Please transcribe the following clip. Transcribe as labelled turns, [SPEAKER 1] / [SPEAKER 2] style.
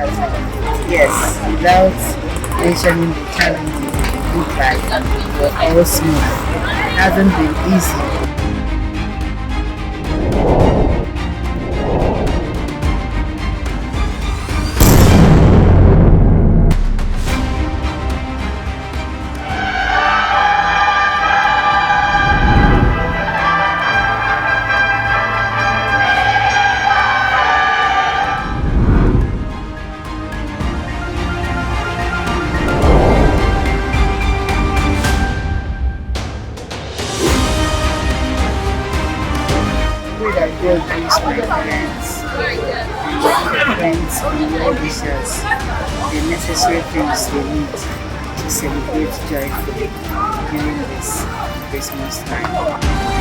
[SPEAKER 1] Yes, without mentioning the challenges in good life, but all smooth. It hasn't been easy. Pray that God gives my parents and friends and well wishers the necessary things they need to celebrate joyfully during this Christmas time.